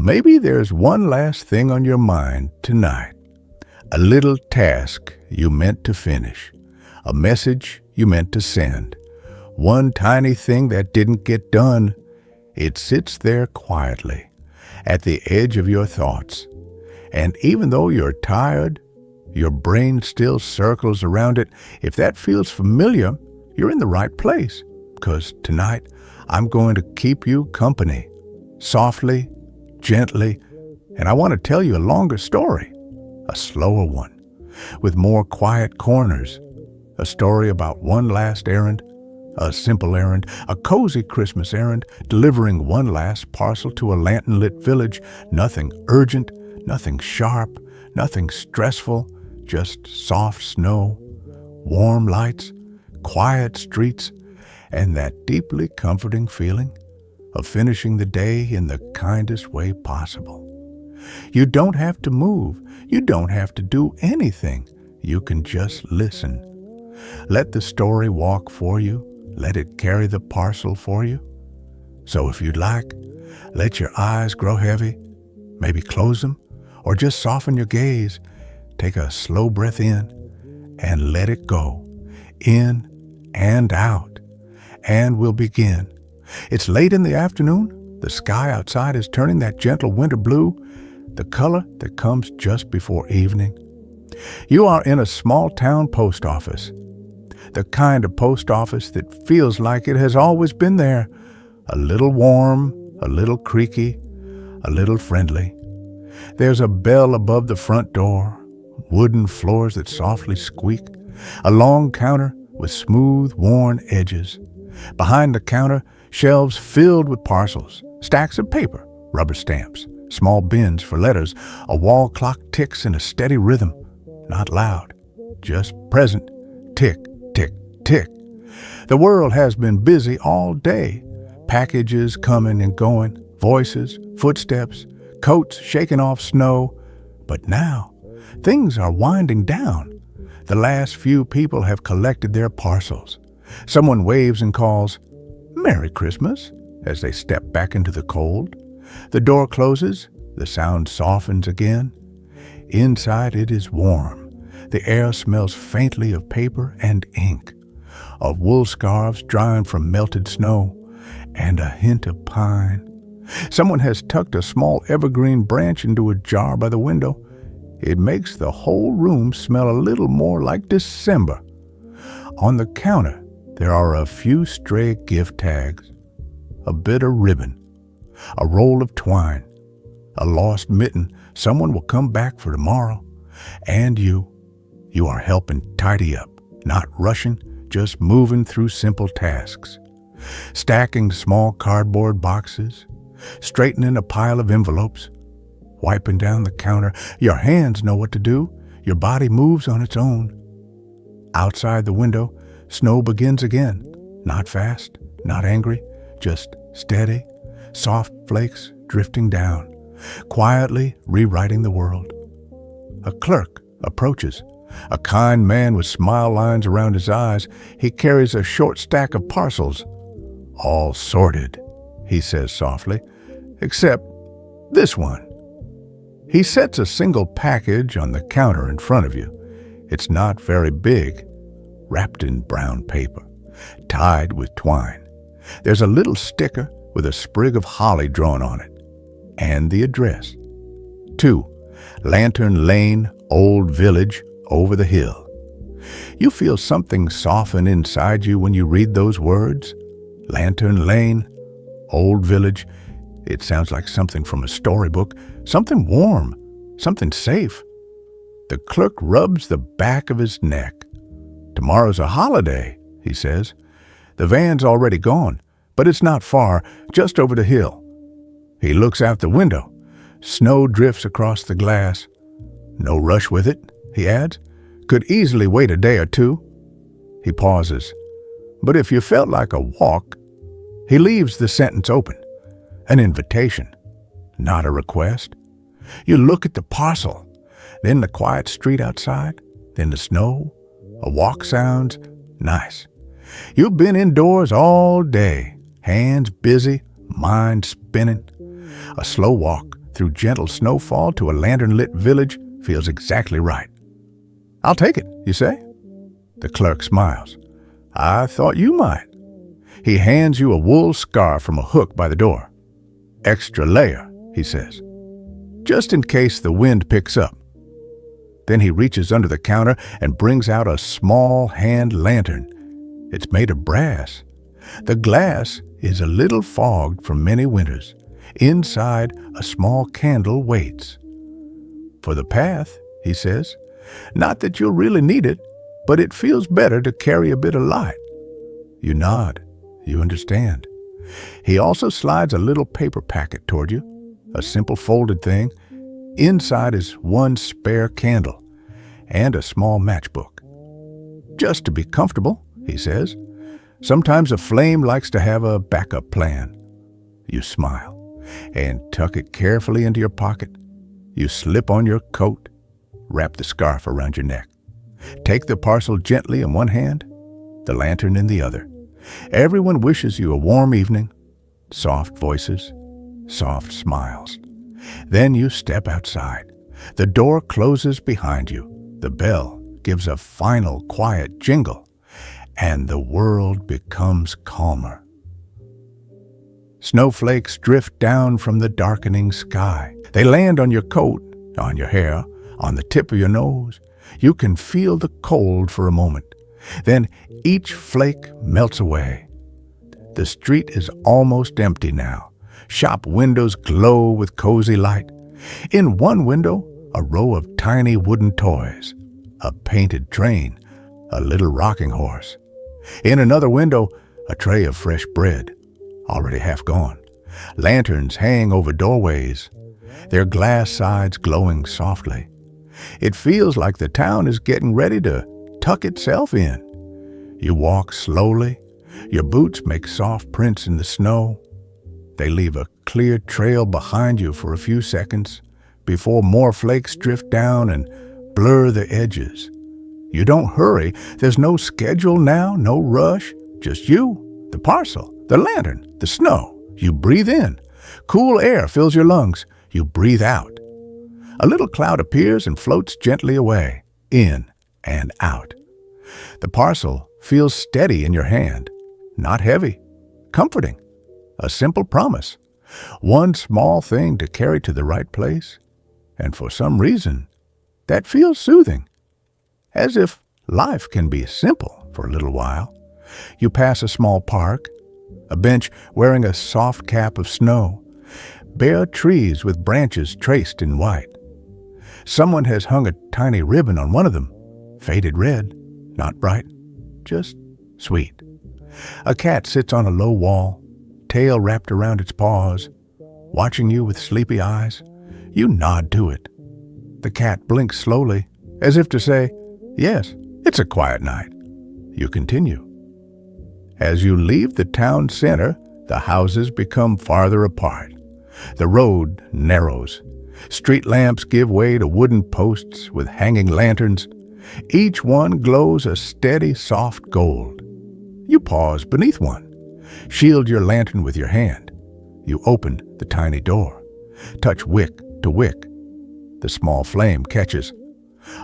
Maybe there's one last thing on your mind tonight. A little task you meant to finish. A message you meant to send. One tiny thing that didn't get done. It sits there quietly, at the edge of your thoughts. And even though you're tired, your brain still circles around it. If that feels familiar, you're in the right place. Because tonight, I'm going to keep you company. Softly, gently, and I want to tell you a longer story. A slower one, with more quiet corners. A story about one last errand, a simple errand, a cozy Christmas errand, delivering one last parcel to a lantern-lit village. Nothing urgent, nothing sharp, nothing stressful, just soft snow, warm lights, quiet streets, and that deeply comforting feeling of finishing the day in the kindest way possible. You don't have to move. You don't have to do anything. You can just listen. Let the story walk for you. Let it carry the parcel for you. So if you'd like, let your eyes grow heavy. Maybe close them, or just soften your gaze. Take a slow breath in and let it go. In and out. And we'll begin. It's late in the afternoon. The sky outside is turning that gentle winter blue, the color that comes just before evening. You are in a small-town post office. The kind of post office that feels like it has always been there. A little warm, a little creaky, a little friendly. There's a bell above the front door, wooden floors that softly squeak, a long counter with smooth, worn edges. Behind the counter, shelves filled with parcels, stacks of paper, rubber stamps, small bins for letters. A wall clock ticks in a steady rhythm, not loud, just present. Tick, tick, tick. The world has been busy all day. Packages coming and going, voices, footsteps, coats shaking off snow. But now, things are winding down. The last few people have collected their parcels. Someone waves and calls, "Merry Christmas," as they step back into the cold. The door closes, the sound softens again. Inside it is warm. The air smells faintly of paper and ink, of wool scarves drying from melted snow, and a hint of pine. Someone has tucked a small evergreen branch into a jar by the window. It makes the whole room smell a little more like December. On the counter, there are a few stray gift tags, a bit of ribbon, a roll of twine, a lost mitten someone will come back for tomorrow. And you are helping tidy up, not rushing, just moving through simple tasks. Stacking small cardboard boxes, straightening a pile of envelopes, wiping down the counter. Your hands know what to do. Your body moves on its own. Outside the window, snow begins again. Not fast, not angry, just steady, soft flakes drifting down, quietly rewriting the world. A clerk approaches, a kind man with smile lines around his eyes. He carries a short stack of parcels. "All sorted," he says softly, "except this one." He sets a single package on the counter in front of you. It's not very big, wrapped in brown paper, tied with twine. There's a little sticker with a sprig of holly drawn on it, and the address. 2 Lantern Lane, Old Village, over the hill. You feel something soften inside you when you read those words. Lantern Lane, Old Village. It sounds like something from a storybook, something warm, something safe. The clerk rubs the back of his neck. "Tomorrow's a holiday," he says. "The van's already gone, but it's not far, just over the hill." He looks out the window. Snow drifts across the glass. "No rush with it," he adds. "Could easily wait a day or two." He pauses. "But if you felt like a walk," he leaves the sentence open. An invitation, not a request. You look at the parcel, then the quiet street outside, then the snow. A walk sounds nice. You've been indoors all day, hands busy, mind spinning. A slow walk, through gentle snowfall to a lantern-lit village feels exactly right. "I'll take it," you say. The clerk smiles. "I thought you might." He hands you a wool scarf from a hook by the door. "Extra layer," he says, "just in case the wind picks up." Then he reaches under the counter and brings out a small hand lantern. It's made of brass. The glass is a little fogged from many winters. Inside, a small candle waits. "For the path," he says. "Not that you'll really need it, but it feels better to carry a bit of light." You nod. You understand. He also slides a little paper packet toward you, a simple folded thing. Inside is one spare candle and a small matchbook. "Just to be comfortable," he says. "Sometimes a flame likes to have a backup plan." You smile and tuck it carefully into your pocket. You slip on your coat, wrap the scarf around your neck. Take the parcel gently in one hand, the lantern in the other. Everyone wishes you a warm evening. Soft voices, soft smiles. Then you step outside. The door closes behind you. The bell gives a final quiet jingle, and the world becomes calmer. Snowflakes drift down from the darkening sky. They land on your coat, on your hair, on the tip of your nose. You can feel the cold for a moment. Then each flake melts away. The street is almost empty now. Shop windows glow with cozy light. In one window, a row of tiny wooden toys, a painted train, a little rocking horse. In another window, a tray of fresh bread, already half gone. Lanterns hang over doorways, their glass sides glowing softly. It feels like the town is getting ready to tuck itself in. You walk slowly. Your boots make soft prints in the snow. They leave a clear trail behind you for a few seconds before more flakes drift down and blur the edges. You don't hurry. There's no schedule now, no rush. Just you, the parcel, the lantern, the snow. You breathe in. Cool air fills your lungs. You breathe out. A little cloud appears and floats gently away, in and out. The parcel feels steady in your hand, not heavy, comforting. A simple promise. One small thing to carry to the right place. And for some reason, that feels soothing. As if life can be simple for a little while. You pass a small park, a bench wearing a soft cap of snow, bare trees with branches traced in white. Someone has hung a tiny ribbon on one of them, faded red, not bright, just sweet. A cat sits on a low wall, tail wrapped around its paws, watching you with sleepy eyes. You nod to it. The cat blinks slowly, as if to say, "Yes, it's a quiet night." You continue. As you leave the town center, the houses become farther apart. The road narrows. Street lamps give way to wooden posts with hanging lanterns. Each one glows a steady, soft gold. You pause beneath one. Shield your lantern with your hand. You open the tiny door. Touch wick to wick. The small flame catches.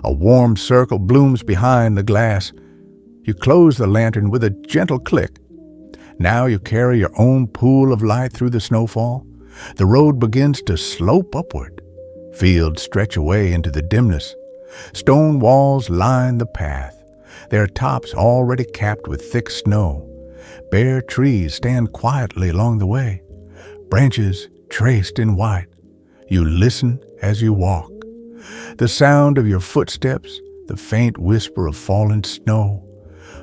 A warm circle blooms behind the glass. You close the lantern with a gentle click. Now you carry your own pool of light through the snowfall. The road begins to slope upward. Fields stretch away into the dimness. Stone walls line the path, their tops already capped with thick snow. Bare trees stand quietly along the way, branches traced in white. You listen as you walk. The sound of your footsteps, the faint whisper of falling snow.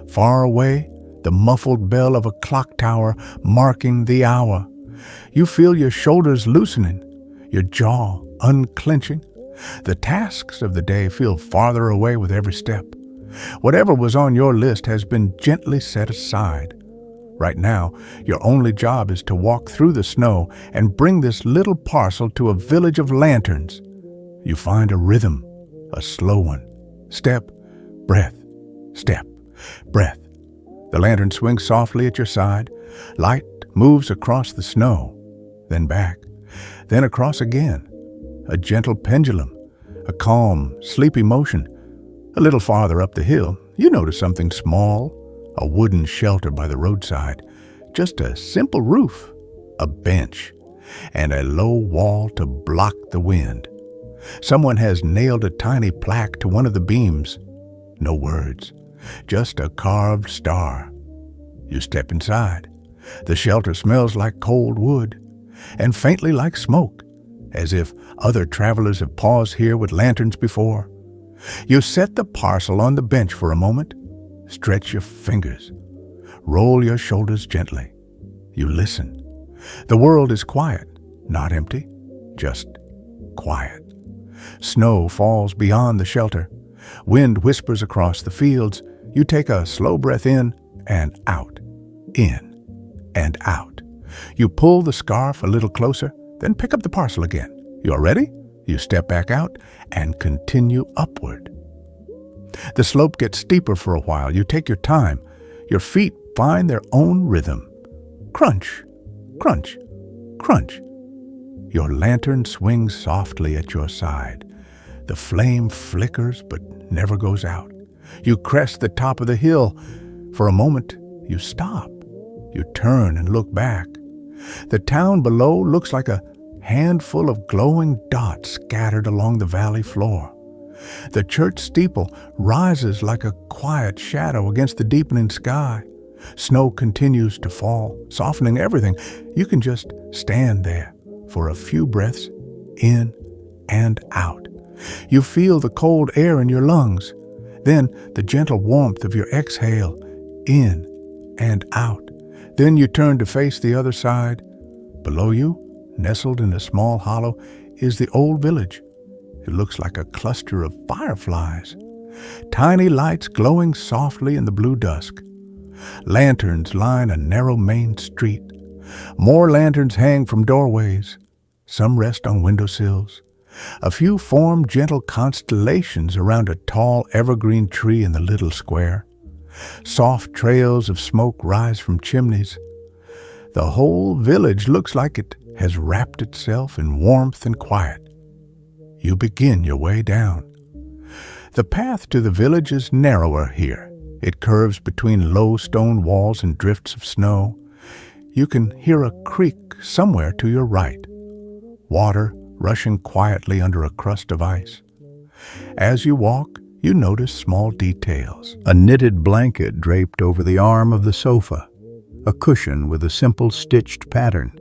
Far away, the muffled bell of a clock tower marking the hour. You feel your shoulders loosening, your jaw unclenching. The tasks of the day feel farther away with every step. Whatever was on your list has been gently set aside. Right now, your only job is to walk through the snow and bring this little parcel to a village of lanterns. You find a rhythm, a slow one. Step, breath, step, breath. The lantern swings softly at your side. Light moves across the snow, then back, then across again. a gentle pendulum, a calm, sleepy motion. A little farther up the hill, you notice something small, a wooden shelter by the roadside, just a simple roof, a bench, and a low wall to block the wind. Someone has nailed a tiny plaque to one of the beams. No words, just a carved star. You step inside. The shelter smells like cold wood, and faintly like smoke, as if other travelers have paused here with lanterns before. You set the parcel on the bench for a moment, stretch your fingers, roll your shoulders gently. You listen. The world is quiet, not empty, just quiet. Snow falls beyond the shelter. Wind whispers across the fields. You take a slow breath in and out, in and out. You pull the scarf a little closer, then pick up the parcel again. You're ready? You step back out and continue upward. The slope gets steeper for a while. You take your time. Your feet find their own rhythm. Crunch, crunch, crunch. Your lantern swings softly at your side. The flame flickers but never goes out. You crest the top of the hill. For a moment, you stop. You turn and look back. The town below looks like a handful of glowing dots scattered along the valley floor. The church steeple rises like a quiet shadow against the deepening sky. Snow continues to fall, softening everything. You can just stand there for a few breaths in and out. You feel the cold air in your lungs, then the gentle warmth of your exhale in and out. Then you turn to face the other side. Below you, nestled in a small hollow, is the old village. It looks like a cluster of fireflies, tiny lights glowing softly in the blue dusk. Lanterns line a narrow main street. More lanterns hang from doorways. Some rest on windowsills. A few form gentle constellations around a tall evergreen tree in the little square. Soft trails of smoke rise from chimneys. The whole village looks like it has wrapped itself in warmth and quiet. You begin your way down. The path to the village is narrower here. It curves between low stone walls and drifts of snow. You can hear a creek somewhere to your right, water rushing quietly under a crust of ice. As you walk, you notice small details. A knitted blanket draped over the arm of the sofa, a cushion with a simple stitched pattern.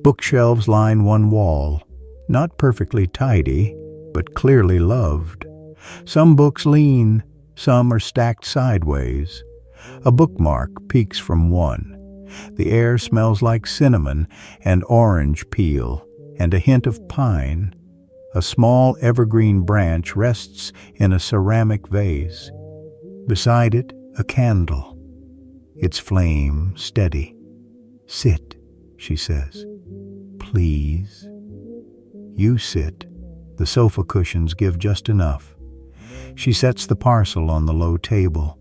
Bookshelves line one wall, not perfectly tidy, but clearly loved. Some books lean, some are stacked sideways. A bookmark peeks from one. The air smells like cinnamon and orange peel, and a hint of pine. A small evergreen branch rests in a ceramic vase. Beside it, a candle, its flame steady. "Sit," she says. "Please." You sit. The sofa cushions give just enough. She sets the parcel on the low table.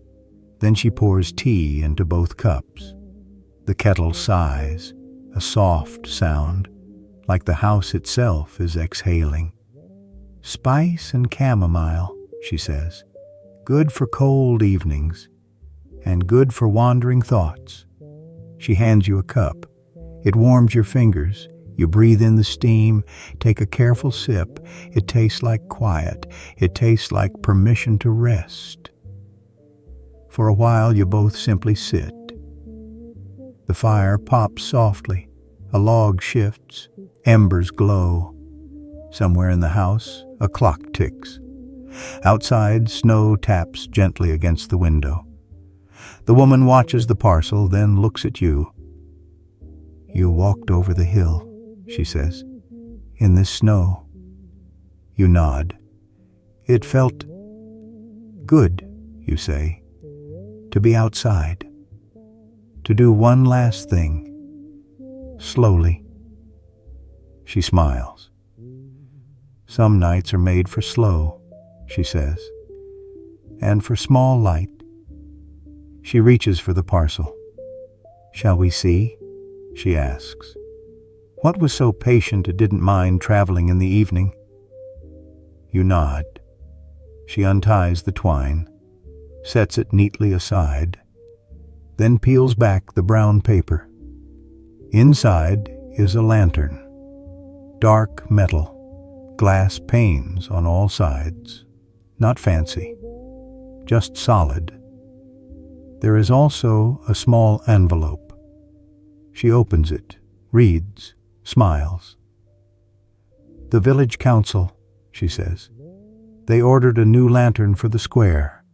Then she pours tea into both cups. The kettle sighs, a soft sound, like the house itself is exhaling. "Spice and chamomile," she says. "Good for cold evenings, and good for wandering thoughts." She hands you a cup. It warms your fingers. You breathe in the steam, take a careful sip. It tastes like quiet. It tastes like permission to rest. For a while, you both simply sit. The fire pops softly. A log shifts. Embers glow. Somewhere in the house, a clock ticks. Outside, snow taps gently against the window. The woman watches the parcel, then looks at you. "You walked over the hill," she says, "in this snow." You nod. "It felt good," you say, "to be outside, to do one last thing, slowly." She smiles. "Some nights are made for slow," she says, "and for small light." She reaches for the parcel. "Shall we see?" she asks. What was so patient it didn't mind traveling in the evening? You nod. She unties the twine, sets it neatly aside, then peels back the brown paper. Inside is a lantern. Dark metal, glass panes on all sides. Not fancy, just solid. There is also a small envelope. She opens it, reads, smiles. "The village council," she says. "They ordered a new lantern for the square,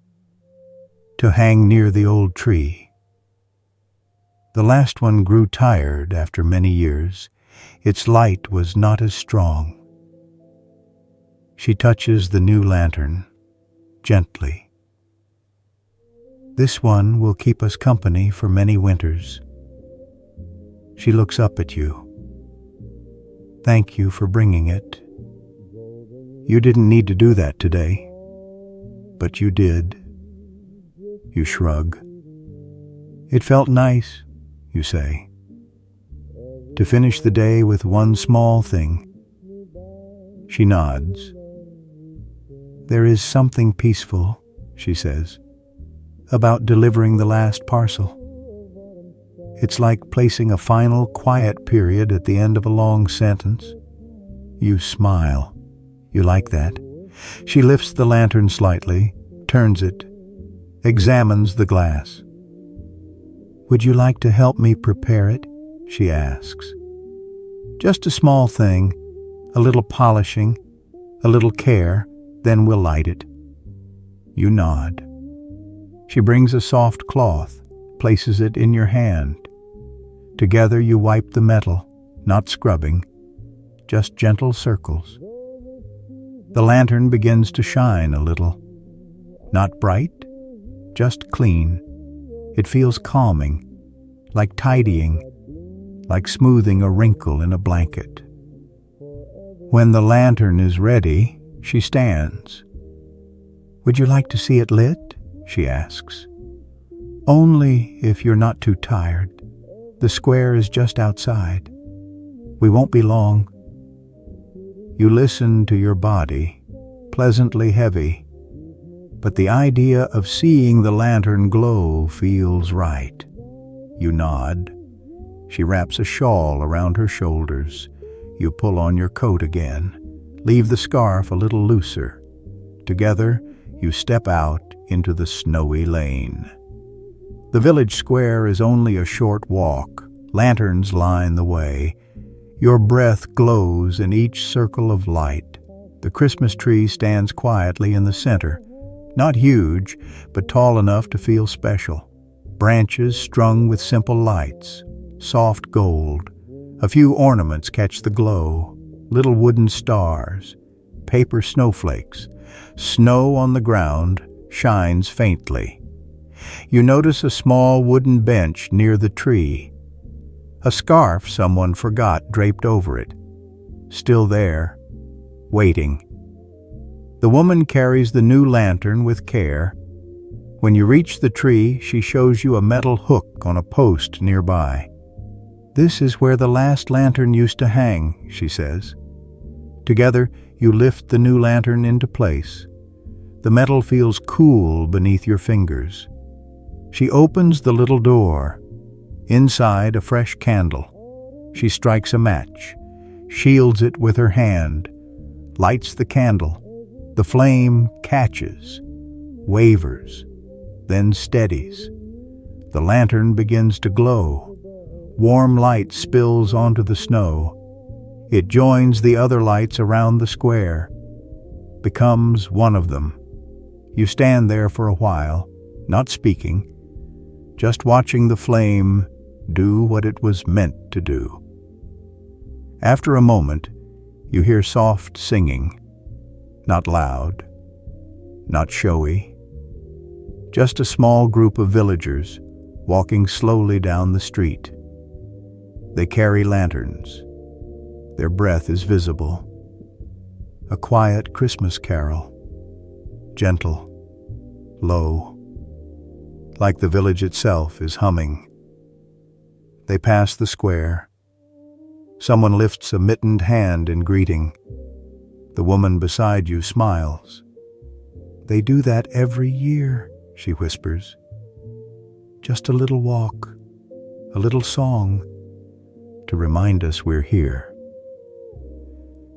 to hang near the old tree. The last one grew tired after many years. Its light was not as strong." She touches the new lantern, gently. "This one will keep us company for many winters." She looks up at you. "Thank you for bringing it. You didn't need to do that today, but you did." You shrug. "It felt nice," you say, "to finish the day with one small thing." She nods. "There is something peaceful," she says, "about delivering the last parcel. It's like placing a final quiet period at the end of a long sentence." You smile. You like that. She lifts the lantern slightly, turns it, examines the glass. "Would you like to help me prepare it?" she asks. "Just a small thing, a little polishing, a little care, then we'll light it." You nod. She brings a soft cloth, places it in your hand. Together you wipe the metal, not scrubbing, just gentle circles. The lantern begins to shine a little. Not bright, just clean. It feels calming, like tidying, like smoothing a wrinkle in a blanket. When the lantern is ready, she stands. "Would you like to see it lit?" she asks. "Only if you're not too tired. The square is just outside. We won't be long." You listen to your body, pleasantly heavy, but the idea of seeing the lantern glow feels right. You nod. She wraps a shawl around her shoulders. You pull on your coat again, leave the scarf a little looser. Together, you step out into the snowy lane. The village square is only a short walk. Lanterns line the way. Your breath glows in each circle of light. The Christmas tree stands quietly in the center. Not huge, but tall enough to feel special. Branches strung with simple lights, soft gold. A few ornaments catch the glow. Little wooden stars, paper snowflakes. Snow on the ground shines faintly. You notice a small wooden bench near the tree. A scarf someone forgot draped over it. Still there, waiting. The woman carries the new lantern with care. When you reach the tree, she shows you a metal hook on a post nearby. "This is where the last lantern used to hang," she says. Together, you lift the new lantern into place. The metal feels cool beneath your fingers. She opens the little door. Inside, a fresh candle. She strikes a match, shields it with her hand, lights the candle. The flame catches, wavers, then steadies. The lantern begins to glow. Warm light spills onto the snow. It joins the other lights around the square, becomes one of them. You stand there for a while, not speaking, just watching the flame do what it was meant to do. After a moment, you hear soft singing, not loud, not showy, just a small group of villagers walking slowly down the street. They carry lanterns. Their breath is visible. A quiet Christmas carol, gentle, low, like the village itself is humming. They pass the square. Someone lifts a mittened hand in greeting. The woman beside you smiles. "They do that every year," she whispers. "Just a little walk, a little song, to remind us we're here."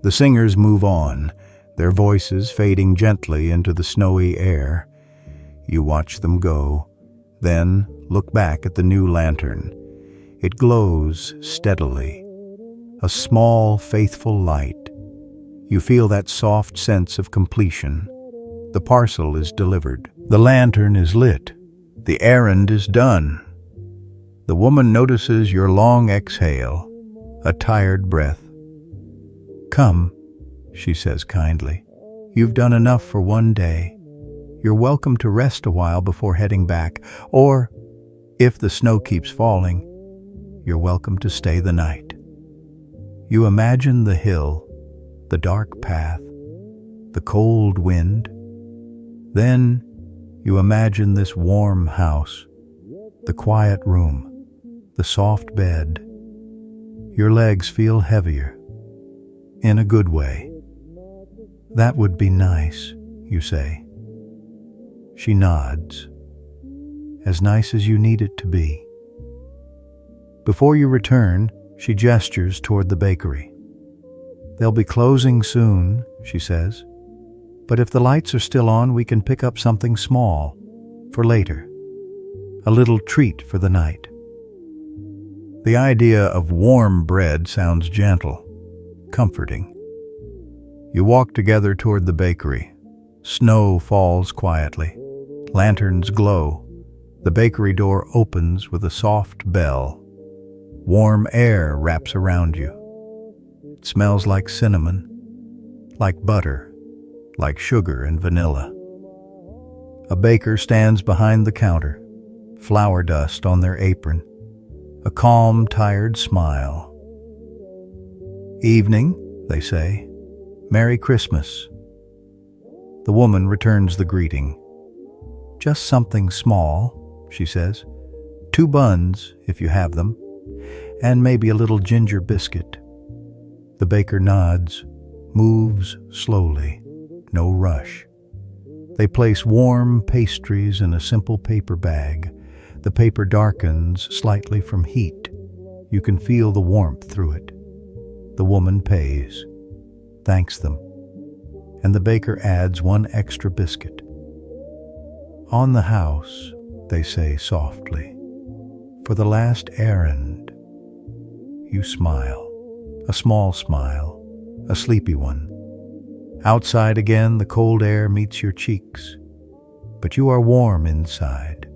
The singers move on, their voices fading gently into the snowy air. You watch them go, then look back at the new lantern. It glows steadily, a small, faithful light. You feel that soft sense of completion. The parcel is delivered. The lantern is lit. The errand is done. The woman notices your long exhale, a tired breath. "Come," she says kindly. "You've done enough for one day. You're welcome to rest a while before heading back, or, if the snow keeps falling, you're welcome to stay the night." You imagine the hill, the dark path, the cold wind. Then you imagine this warm house, the quiet room, the soft bed. Your legs feel heavier, in a good way. "That would be nice," you say. She nods. "As nice as you need it to be." Before you return, she gestures toward the bakery. "They'll be closing soon," she says. "But if the lights are still on, we can pick up something small for later. A little treat for the night." The idea of warm bread sounds gentle, comforting. You walk together toward the bakery. Snow falls quietly. Lanterns glow. The bakery door opens with a soft bell. Warm air wraps around you. It smells like cinnamon, like butter, like sugar and vanilla. A baker stands behind the counter, flour dust on their apron, a calm, tired smile. "Evening," they say. "Merry Christmas." The woman returns the greeting. "Just something small," she says. "2 buns, if you have them, and maybe a little ginger biscuit." The baker nods, moves slowly, no rush. They place warm pastries in a simple paper bag. The paper darkens slightly from heat. You can feel the warmth through it. The woman pays, thanks them, and the baker adds 1 extra biscuit. "On the house," they say softly, "for the last errand." You smile, a small smile, a sleepy one. Outside again, the cold air meets your cheeks, but you are warm inside,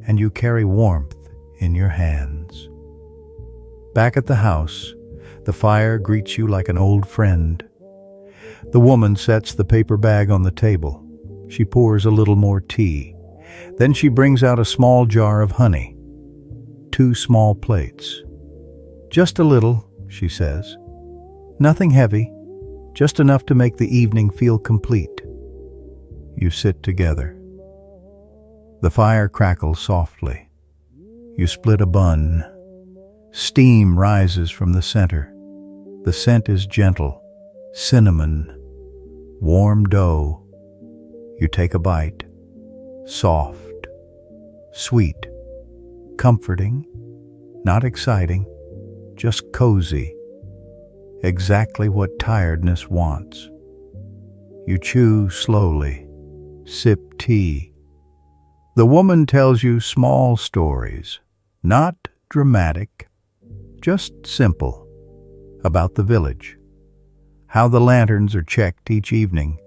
and you carry warmth in your hands. Back at the house, the fire greets you like an old friend. The woman sets the paper bag on the table. She pours a little more tea. Then she brings out a small jar of honey. 2 small plates. "Just a little," she says. "Nothing heavy, just enough to make the evening feel complete." You sit together. The fire crackles softly. You split a bun. Steam rises from the center. The scent is gentle, cinnamon, warm dough. You take a bite. Soft, sweet, comforting, not exciting, just cozy. Exactly what tiredness wants. You chew slowly, sip tea. The woman tells you small stories, not dramatic, just simple, about the village. How the lanterns are checked each evening.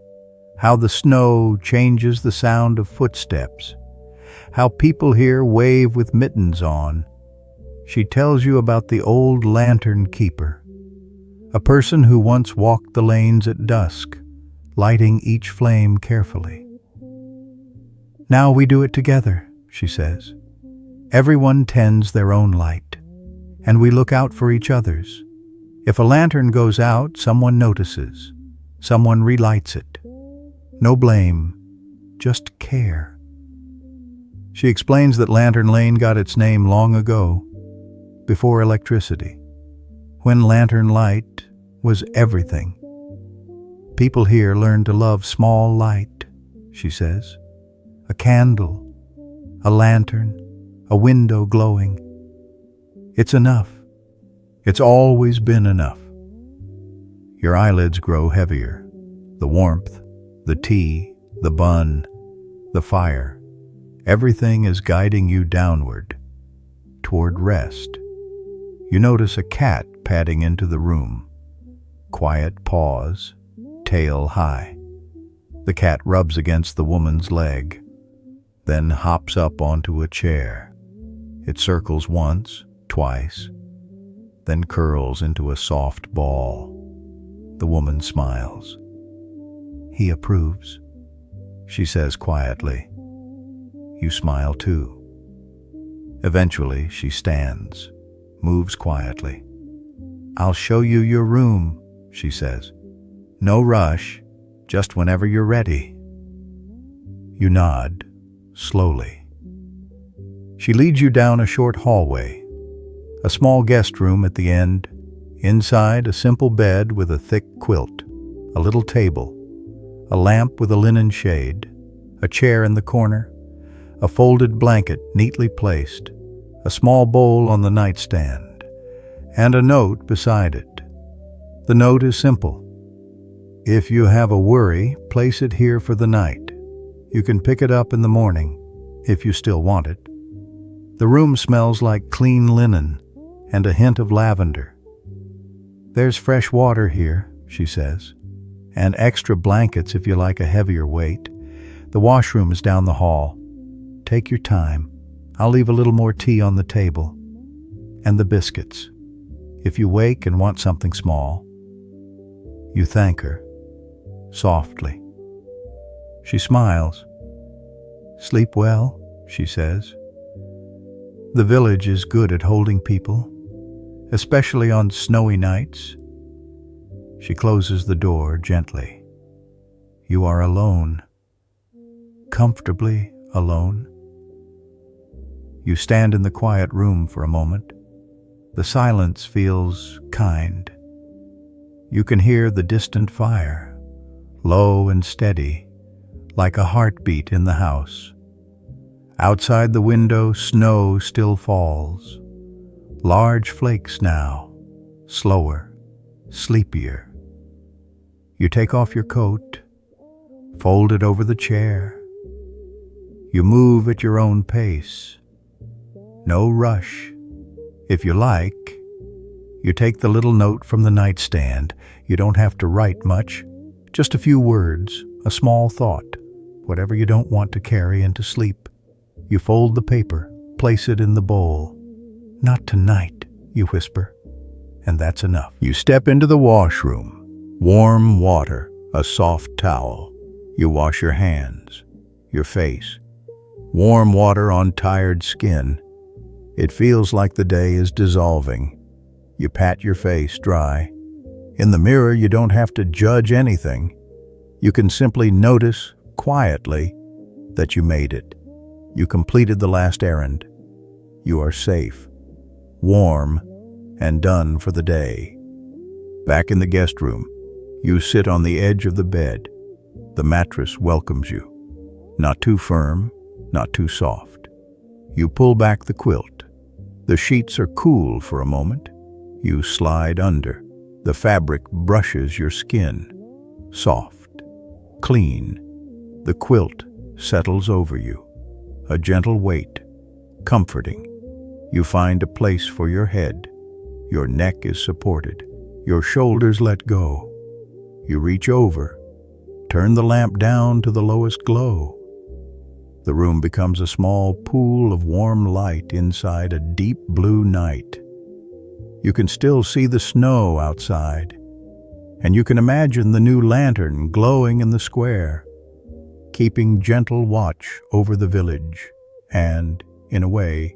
How the snow changes the sound of footsteps. How people here wave with mittens on. She tells you about the old lantern keeper, a person who once walked the lanes at dusk, lighting each flame carefully. "Now we do it together," she says. "Everyone tends their own light, and we look out for each other's. If a lantern goes out, someone notices. Someone relights it. No blame, just care." She explains that Lantern Lane got its name long ago, before electricity, when lantern light was everything. People here learn to love small light, she says. A candle, a lantern, a window glowing. It's enough. It's always been enough. Your eyelids grow heavier. The warmth, the tea, the bun, the fire. Everything is guiding you downward, toward rest. You notice a cat padding into the room. Quiet pause, tail high. The cat rubs against the woman's leg, then hops up onto a chair. It circles once, twice, then curls into a soft ball. The woman smiles. He approves, she says quietly. You smile too. Eventually, she stands, moves quietly. I'll show you your room, she says. No rush, just whenever you're ready. You nod, slowly. She leads you down a short hallway, a small guest room at the end. Inside, a simple bed with a thick quilt, a little table, a lamp with a linen shade, a chair in the corner, a folded blanket neatly placed, a small bowl on the nightstand, and a note beside it. The note is simple. If you have a worry, place it here for the night. You can pick it up in the morning, if you still want it. The room smells like clean linen and a hint of lavender. There's fresh water here, she says, and extra blankets if you like a heavier weight. The washroom is down the hall. Take your time. I'll leave a little more tea on the table. And the biscuits. If you wake and want something small. You thank her, softly. She smiles. Sleep well, she says. The village is good at holding people, especially on snowy nights. She closes the door gently. You are alone, comfortably alone. You stand in the quiet room for a moment. The silence feels kind. You can hear the distant fire, low and steady, like a heartbeat in the house. Outside the window, snow still falls. Large flakes now, slower, sleepier. You take off your coat, fold it over the chair. You move at your own pace. No rush. If you like, you take the little note from the nightstand. You don't have to write much, just a few words, a small thought, whatever you don't want to carry into sleep. You fold the paper, place it in the bowl. Not tonight, you whisper, and that's enough. You step into the washroom. Warm water, a soft towel. You wash your hands, your face. Warm water on tired skin. It feels like the day is dissolving. You pat your face dry. In the mirror, you don't have to judge anything. You can simply notice, quietly, that you made it. You completed the last errand. You are safe, warm, and done for the day. Back in the guest room, you sit on the edge of the bed. The mattress welcomes you. Not too firm, not too soft. You pull back the quilt. The sheets are cool for a moment. You slide under. The fabric brushes your skin. Soft, clean. The quilt settles over you. A gentle weight, comforting. You find a place for your head. Your neck is supported. Your shoulders let go. You reach over, turn the lamp down to the lowest glow. The room becomes a small pool of warm light inside a deep blue night. You can still see the snow outside, and you can imagine the new lantern glowing in the square, keeping gentle watch over the village and, in a way,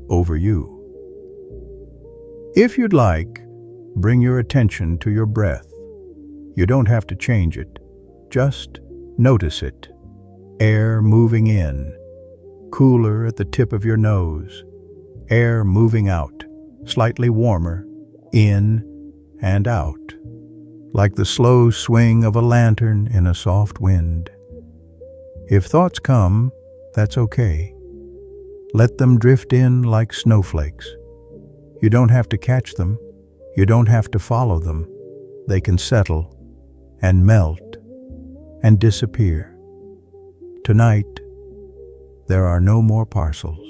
over you. If you'd like, bring your attention to your breath. You don't have to change it. Just notice it. Air moving in, cooler at the tip of your nose. Air moving out, slightly warmer, in and out. like the slow swing of a lantern in a soft wind. If thoughts come, that's okay. Let them drift in like snowflakes. You don't have to catch them. You don't have to follow them. They can settle and melt and disappear. Tonight, there are no more parcels,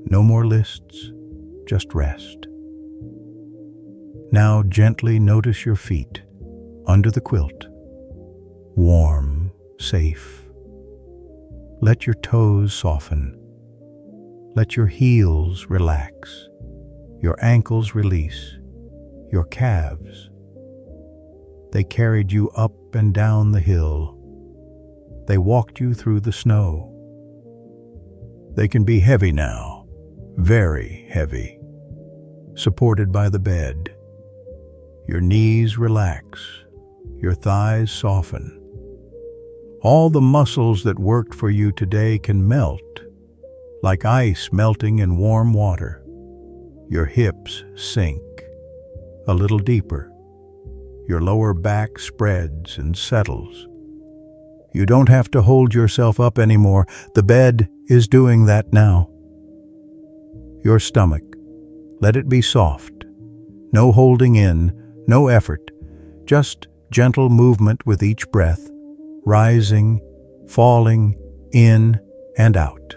no more lists, just rest. Now gently notice your feet under the quilt. Warm, safe. Let your toes soften. Let your heels relax. Your ankles release. Your calves. They carried you up and down the hill. They walked you through the snow. They can be heavy now, very heavy, supported by the bed. Your knees relax. Your thighs soften. All the muscles that worked for you today can melt, like ice melting in warm water. Your hips sink a little deeper. Your lower back spreads and settles. You don't have to hold yourself up anymore. The bed is doing that now. Your stomach, let it be soft. No holding in, no effort, just gentle movement with each breath, rising, falling, in and out.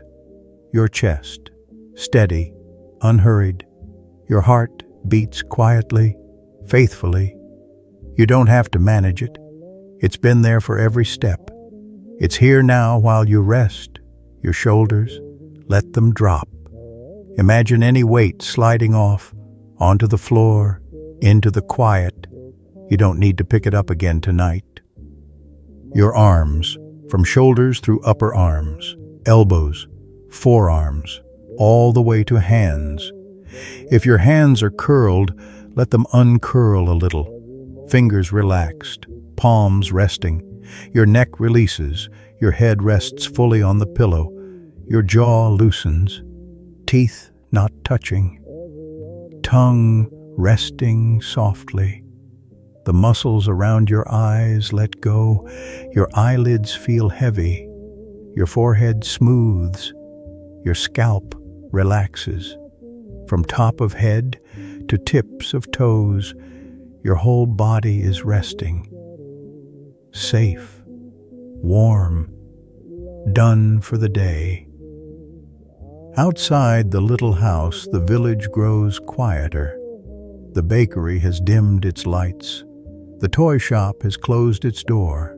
Your chest, steady, unhurried. Your heart beats quietly, faithfully. You don't have to manage it. It's been there for every step. It's here now while you rest. Your shoulders, let them drop. Imagine any weight sliding off, onto the floor, into the quiet. You don't need to pick it up again tonight. Your arms, from shoulders through upper arms, elbows, forearms, all the way to hands. If your hands are curled, let them uncurl a little. Fingers relaxed, palms resting. Your neck releases, your head rests fully on the pillow. Your jaw loosens, teeth not touching. Tongue resting softly. The muscles around your eyes let go. Your eyelids feel heavy. Your forehead smooths. Your scalp relaxes. From top of head to tips of toes, your whole body is resting. Safe, warm, done for the day. Outside the little house, the village grows quieter. The bakery has dimmed its lights. The toy shop has closed its door.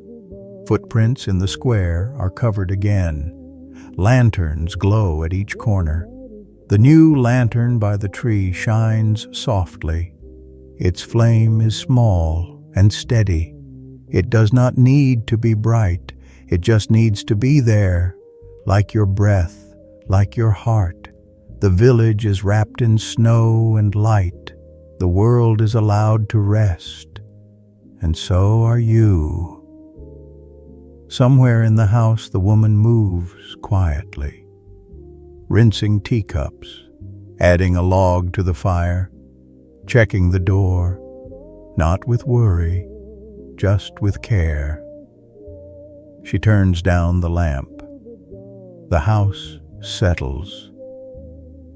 Footprints in the square are covered again. Lanterns glow at each corner. The new lantern by the tree shines softly. Its flame is small and steady. It does not need to be bright. It just needs to be there, like your breath, like your heart. The village is wrapped in snow and light. The world is allowed to rest. And so are you. Somewhere in the house, the woman moves quietly, rinsing teacups, adding a log to the fire, checking the door, not with worry, just with care. She turns down the lamp. The house settles.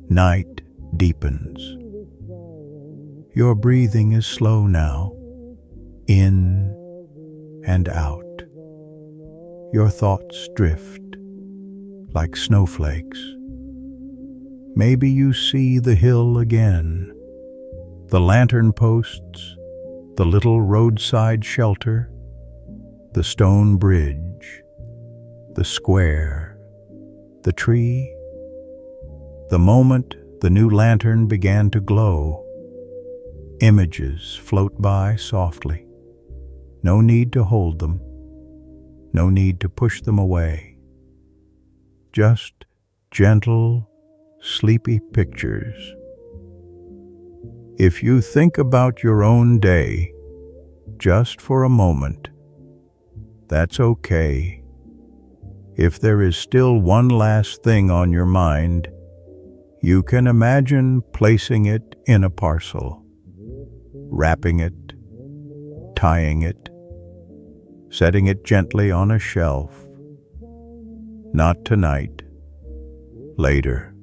Night deepens. Your breathing is slow now, in and out. Your thoughts drift like snowflakes. Maybe you see the hill again, the lantern posts, the little roadside shelter, the stone bridge, the square, the tree. The moment the new lantern began to glow, images float by softly. No need to hold them. No need to push them away. Just gentle, sleepy pictures. If you think about your own day, just for a moment, that's okay. If there is still one last thing on your mind, you can imagine placing it in a parcel, wrapping it, tying it, setting it gently on a shelf. Not tonight, later.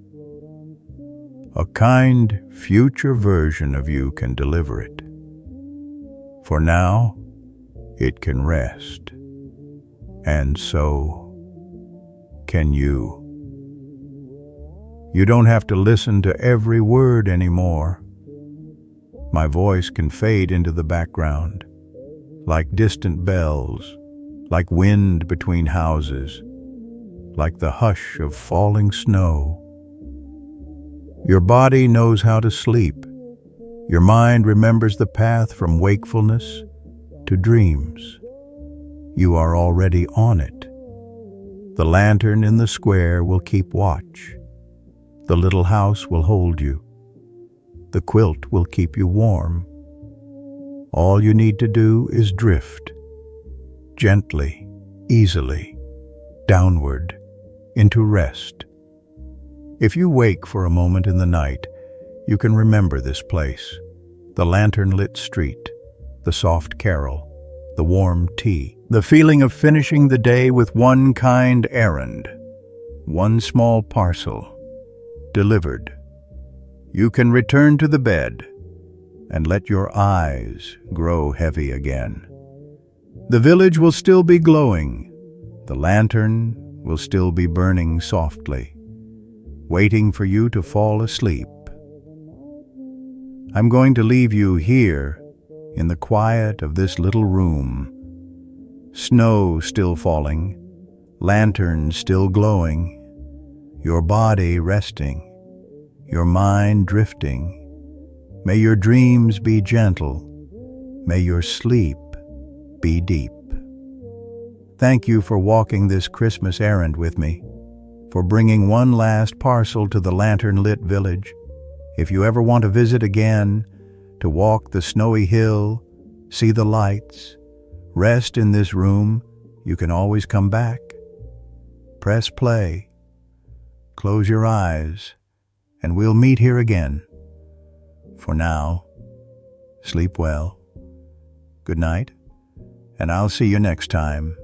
A kind future version of you can deliver it. For now, it can rest. And so can you. You don't have to listen to every word anymore. My voice can fade into the background, like distant bells, like wind between houses, like the hush of falling snow. Your body knows how to sleep. Your mind remembers the path from wakefulness to dreams. You are already on it. The lantern in the square will keep watch. The little house will hold you. The quilt will keep you warm. All you need to do is drift, gently, easily, downward, into rest. If you wake for a moment in the night, you can remember this place, the lantern-lit street, the soft carol, the warm tea, the feeling of finishing the day with one kind errand, one small parcel, delivered. You can return to the bed and let your eyes grow heavy again. The village will still be glowing. The lantern will still be burning softly, waiting for you to fall asleep. I'm going to leave you here in the quiet of this little room. Snow still falling, lantern still glowing, your body resting, your mind drifting. May your dreams be gentle. May your sleep be deep. Thank you for walking this Christmas errand with me, for bringing one last parcel to the lantern-lit village. If you ever want to visit again, to walk the snowy hill, see the lights, rest in this room, you can always come back. Press play, close your eyes, and we'll meet here again. For now, sleep well. Good night, and I'll see you next time.